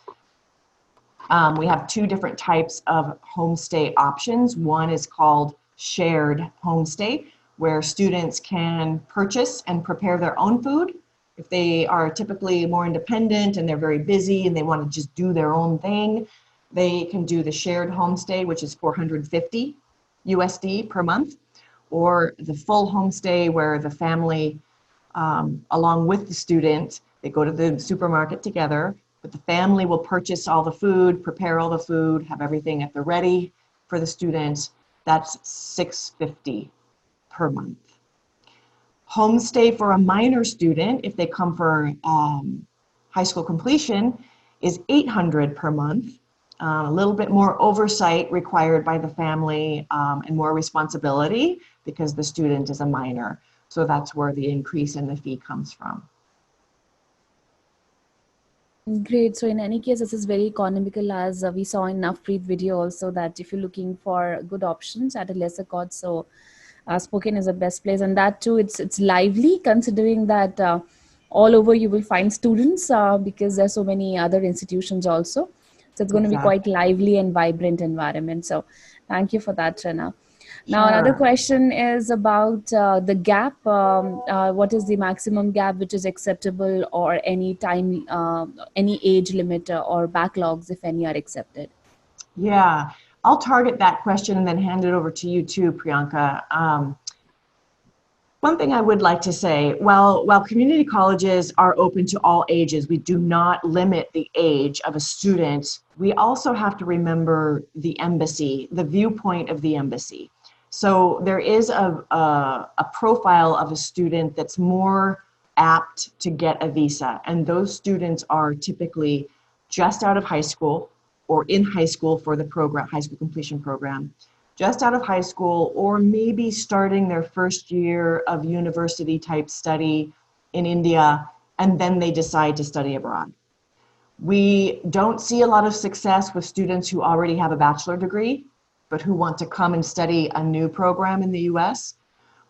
We have 2 different types of homestay options. One is called shared homestay, where students can purchase and prepare their own food. If they are typically more independent and they're very busy and they want to just do their own thing, they can do the shared homestay, which is $450 USD per month, or the full homestay where the family, along with the student, they go to the supermarket together, but the family will purchase all the food, prepare all the food, have everything at the ready for the student. That's $650 per month. Homestay for a minor student, if they come for high school completion, is $800 per month. A little bit more oversight required by the family and more responsibility because the student is a minor. So that's where the increase in the fee comes from. Great. So in any case, this is very economical, as we saw in Navpreet video also, that if you're looking for good options at a lesser cost, so Spokane is the best place, and that too, it's lively, considering that all over you will find students because there's so many other institutions also. So it's going to be Exactly. quite lively and vibrant environment. So thank you for that, Trina. Now, another Sure. question is about the gap. What is the maximum gap which is acceptable, or any time, any age limit or backlogs, if any, are accepted? Yeah, I'll target that question and then hand it over to you too, Priyanka. One thing I would like to say, while community colleges are open to all ages, we do not limit the age of a student. We also have to remember the embassy, the viewpoint of the embassy. So there is a profile of a student that's more apt to get a visa, and those students are typically just out of high school or in high school for the program, high school completion program, just out of high school, or maybe starting their first year of university type study in India, and then they decide to study abroad. We don't see a lot of success with students who already have a bachelor degree, but who want to come and study a new program in the US,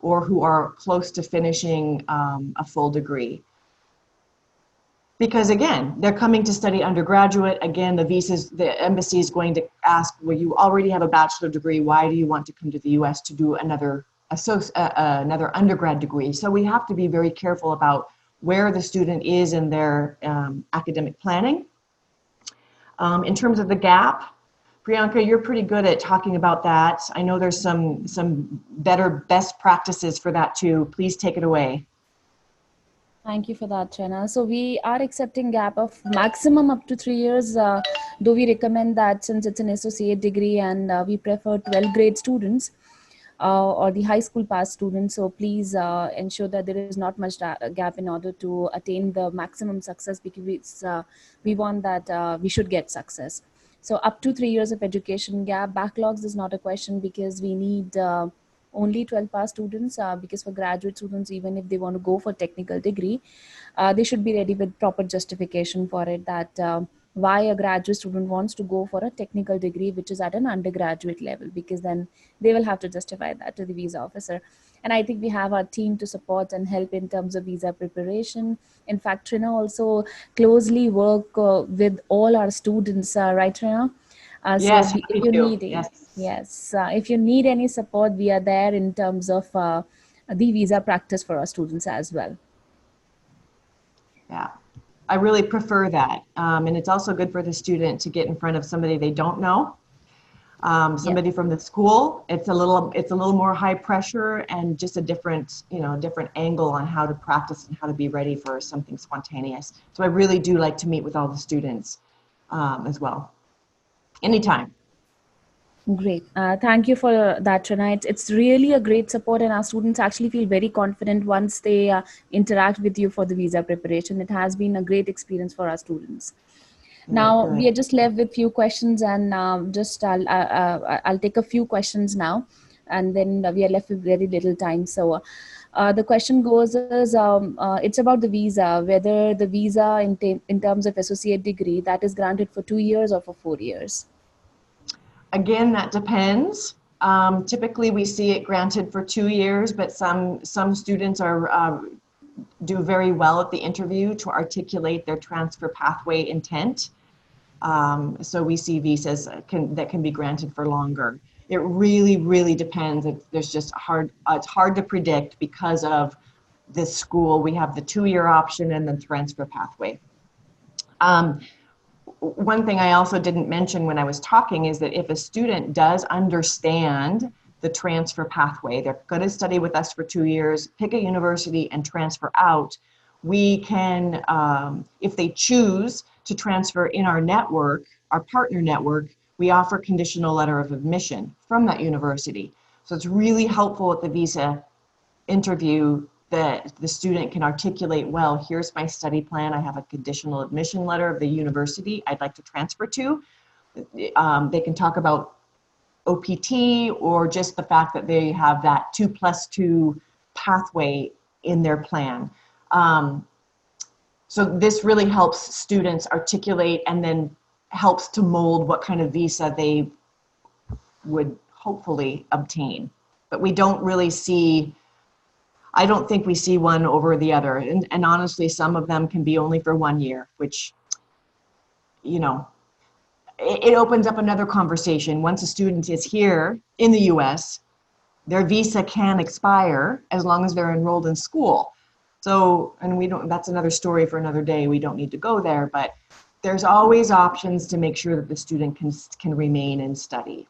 or who are close to finishing a full degree. Because again, they're coming to study undergraduate. Again, the embassy is going to ask, well, you already have a bachelor degree. Why do you want to come to the US to do another undergrad degree? So we have to be very careful about where the student is in their academic planning. In terms of the gap, Priyanka, you're pretty good at talking about that. I know there's some better best practices for that too. Please take it away. Thank you for that, Chena. So we are accepting gap of maximum up to 3 years, though we recommend that since it's an associate degree and we prefer 12th grade students or the high school pass students. So please ensure that there is not much gap in order to attain the maximum success, because we want that we should get success. So up to 3 years of education gap. Backlogs is not a question because we need only 12 pass students, because for graduate students, even if they want to go for technical degree, they should be ready with proper justification for it, that why a graduate student wants to go for a technical degree which is at an undergraduate level, because then they will have to justify that to the visa officer. And I think we have our team to support and help in terms of visa preparation. In fact, Trina also closely work with all our students, right, Trina? Yes, If happy you to. need, Yes. yes, if you need any support, we are there in terms of the visa practice for our students as well. Yeah, I really prefer that. And it's also good for the student to get in front of somebody they don't know. Yeah, Somebody from the school. It's a little more high pressure and just a different angle on how to practice and how to be ready for something spontaneous. So I really do like to meet with all the students as well. Anytime. great. Thank you for that, Trina. It's really a great support, and our students actually feel very confident once they interact with you for the visa preparation. It has been a great experience for our students. Yeah, Now good. we are just left with few questions, and just I'll take a few questions now, and then we are left with very little time. So the question goes is, it's about the visa, whether the visa in terms of associate degree that is granted for 2 years or for 4 years. Again, that depends. Typically, we see it granted for 2 years, but some students do very well at the interview to articulate their transfer pathway intent. So we see visas that can be granted for longer. It really, really depends. It's hard to predict because of this school. We have the 2-year option and the transfer pathway. One thing I also didn't mention when I was talking is that if a student does understand the transfer pathway, they're going to study with us for 2 years, pick a university and transfer out, we can, if they choose to transfer in our network, our partner network, we offer conditional letter of admission from that university. So it's really helpful at the visa interview that the student can articulate, well, here's my study plan. I have a conditional admission letter of the university I'd like to transfer to. They can talk about OPT or just the fact that they have that 2+2 pathway in their plan. So this really helps students articulate and then helps to mold what kind of visa they would hopefully obtain. But we don't really see, I don't think we see one over the other. And honestly, some of them can be only for 1 year, which, it opens up another conversation. Once a student is here in the US, their visa can expire as long as they're enrolled in school. So, and that's another story for another day. We don't need to go there, but there's always options to make sure that the student can remain and study.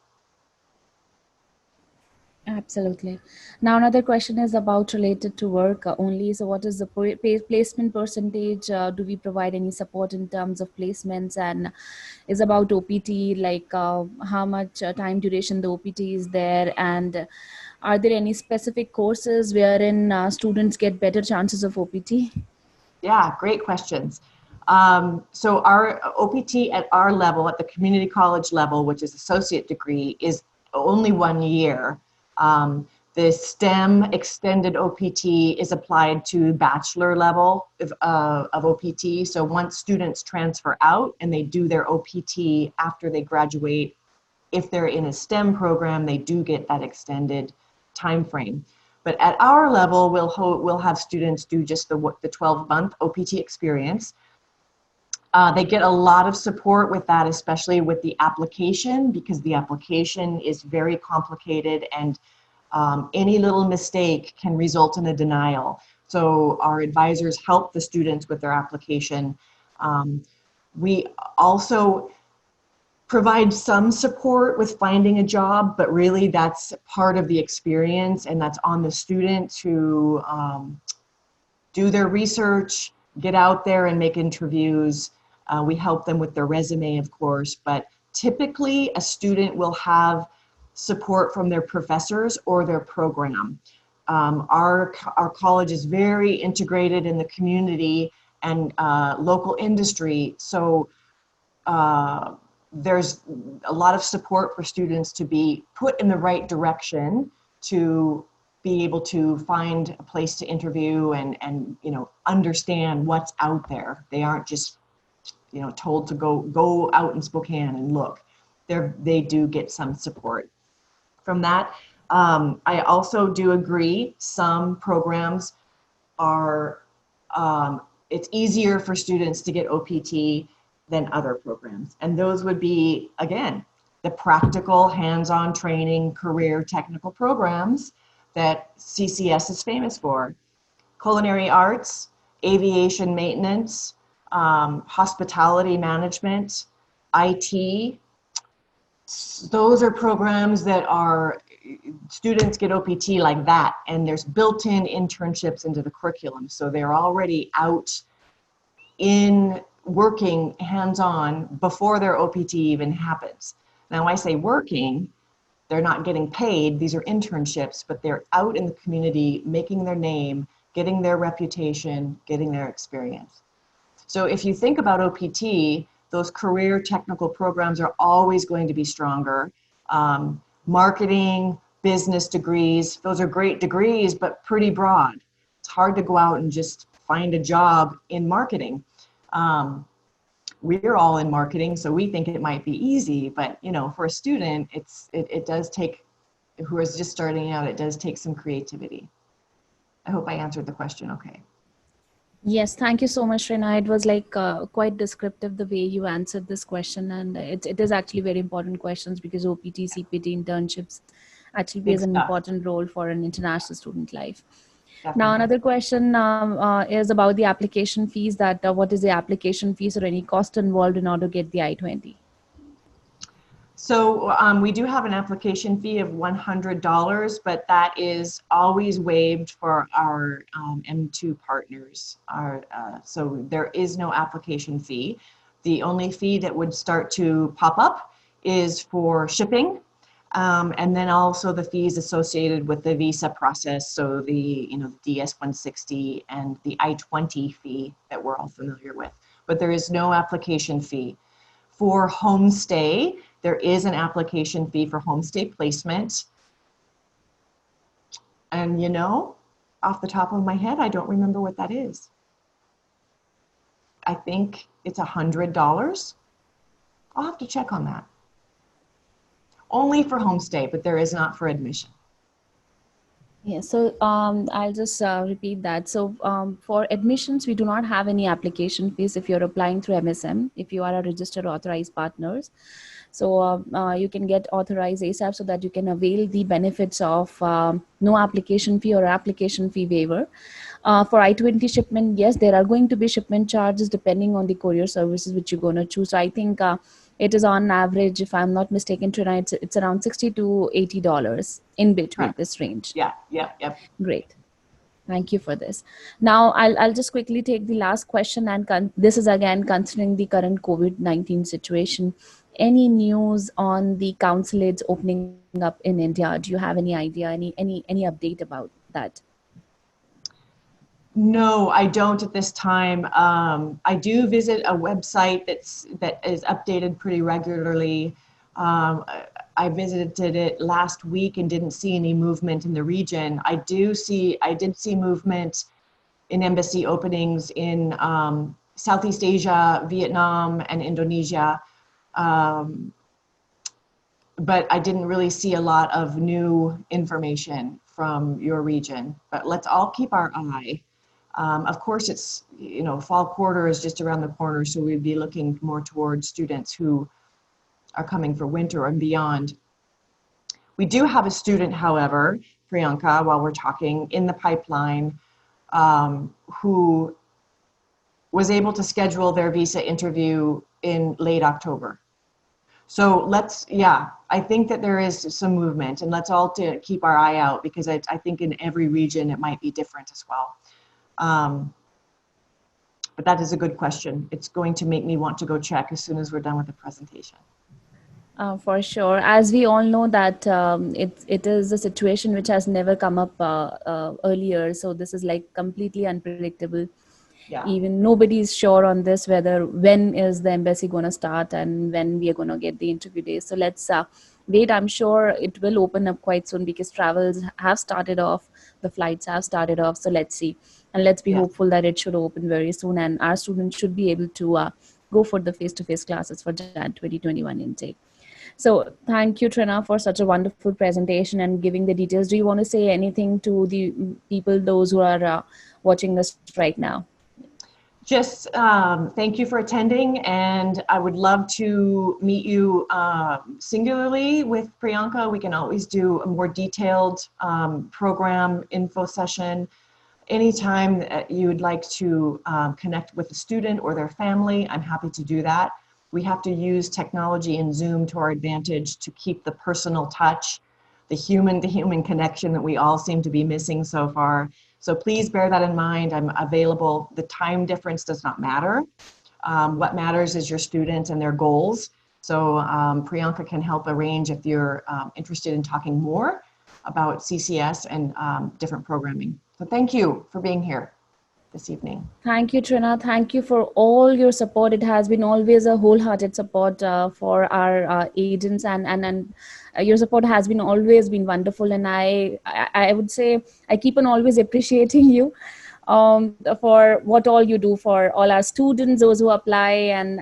Absolutely. Now, another question is about related to work only. So, what is the placement percentage? Do we provide any support in terms of placements? And is about OPT, like how much time duration the OPT is there? And are there any specific courses wherein students get better chances of OPT? Yeah, great questions. So our OPT at our level, at the community college level, which is associate degree, is only 1 year. The STEM extended OPT is applied to bachelor level of OPT. So once students transfer out and they do their OPT after they graduate, if they're in a STEM program, they do get that extended time frame. But at our level, we'll have students do just the 12-month OPT experience. They get a lot of support with that, especially with the application, because the application is very complicated and any little mistake can result in a denial. So our advisors help the students with their application. We also provide some support with finding a job, but really that's part of the experience, and that's on the student to do their research, get out there and make interviews. We help them with their resume, of course, but typically a student will have support from their professors or their program. Our college is very integrated in the community and local industry, so there's a lot of support for students to be put in the right direction to be able to find a place to interview and understand what's out there. They aren't just told to go out in Spokane and look. They do get some support from that. I also do agree some programs are it's easier for students to get OPT than other programs. And those would be, again, the practical hands-on training, career technical programs that CCS is famous for. Culinary arts, aviation maintenance, hospitality management, IT. Those are programs that are, students get OPT like that, and there's built-in internships into the curriculum. So they're already out in working hands-on before their OPT even happens. Now, I say working, they're not getting paid. These are internships, but they're out in the community, making their name, getting their reputation, getting their experience. So if you think about OPT, those career technical programs are always going to be stronger. Marketing, business degrees, those are great degrees, but pretty broad. It's hard to go out and just find a job in marketing. We're all in marketing, so we think it might be easy, but for a student, it does take, who is just starting out, it does take some creativity. I hope I answered the question okay. Yes, thank you so much, Rena. It was like quite descriptive the way you answered this question, and it is actually very important questions because OPT, CPT, internships actually plays an important role for an international student life. Definitely. Now, another question is about the application fees. That what is the application fees or any cost involved in order to get the I-20? So we do have an application fee of $100, but that is always waived for our M2 partners. So there is no application fee. The only fee that would start to pop up is for shipping. And then also the fees associated with the visa process. So the DS-160 and the I-20 fee that we're all familiar with, but there is no application fee. For homestay, there is an application fee for homestay placement. And off the top of my head, I don't remember what that is. I think it's $100. I'll have to check on that. Only for homestay, but there is not for admission. Yeah, so I'll just repeat that. So for admissions, we do not have any application fees if you're applying through MSM, if you are a registered authorized partners. So you can get authorized ASAP so that you can avail the benefits of no application fee or application fee waiver. For I-20 shipment, yes, there are going to be shipment charges depending on the courier services which you're going to choose. So I think it is on average, if I'm not mistaken, tonight it's around $60 to $80 in between this range. Yeah. Great. Thank you for this. Now, I'll just quickly take the last question, and this is again considering the current COVID-19 situation. Any news on the consulates opening up in India? Do you have any idea, any update about that? No, I don't at this time. I do visit a website that is updated pretty regularly. Um, I visited it last week and didn't see any movement in the region. I did see movement in embassy openings in Southeast Asia, Vietnam, and Indonesia. Um, but I didn't really see a lot of new information from your region. But let's all keep our eye. Of course, it's, fall quarter is just around the corner, so we'd be looking more towards students who are coming for winter and beyond. We do have a student, however, Priyanka, while we're talking, in the pipeline, who was able to schedule their visa interview in late October. So I think that there is some movement, and let's all to keep our eye out, because I think in every region it might be different as well. But that is a good question. It's going to make me want to go check as soon as we're done with the presentation. For sure. As we all know that it is a situation which has never come up earlier. So this is like completely unpredictable. Yeah. Even nobody is sure on this, when is the embassy going to start and when we are going to get the interview days. So let's wait. I'm sure it will open up quite soon, because travels have started off, the flights have started off. So let's see, and let's be hopeful that it should open very soon, and our students should be able to go for the face-to-face classes for Jan 2021 intake. So thank you, Trina, for such a wonderful presentation and giving the details. Do you want to say anything to the people, those who are watching us right now? Just thank you for attending, and I would love to meet you singularly with Priyanka. We can always do a more detailed program info session. Anytime that you would like to connect with a student or their family, I'm happy to do that. We have to use technology and Zoom to our advantage to keep the personal touch, the human-to-human connection that we all seem to be missing so far. So please bear that in mind. I'm available. The time difference does not matter. What matters is your student and their goals. So Priyanka can help arrange if you're interested in talking more about CCS and different programming. So thank you for being here this evening. Thank you, Trina. Thank you for all your support. It has been always a wholehearted support for our agents, and your support has been always been wonderful. And I would say I keep on always appreciating you for what all you do for all our students, those who apply. And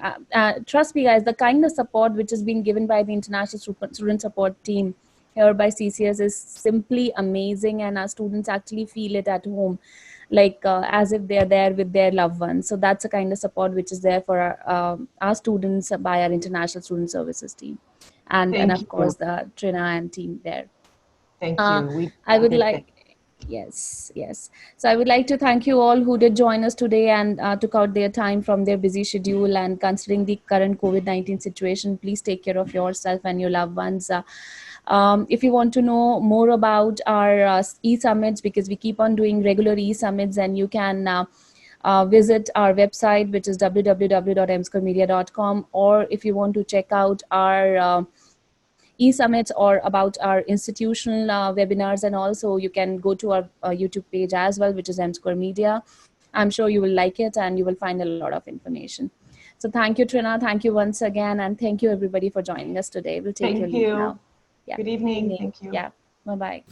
trust me, guys, the kind of support which is being given by the International Student Support Team here by CCS is simply amazing, and our students actually feel it at home, like as if they're there with their loved ones. So that's the kind of support which is there for our students by our International Student Services team, and of course the Trina and team there. Thank you. I would like, yes. So I would like to thank you all who did join us today and took out their time from their busy schedule. And considering the current COVID-19 situation, please take care of yourself and your loved ones. If you want to know more about our e-summits, because we keep on doing regular e-summits, and you can visit our website, which is www.mscoremedia.com, or if you want to check out our e-summits or about our institutional webinars, and also you can go to our YouTube page as well, which is M-Score Media. I'm sure you will like it and you will find a lot of information. So thank you, Trina. Thank you once again. And thank you everybody for joining us today. We'll take your leave now. Yeah. Good evening. Thank you. Yeah. Bye-bye.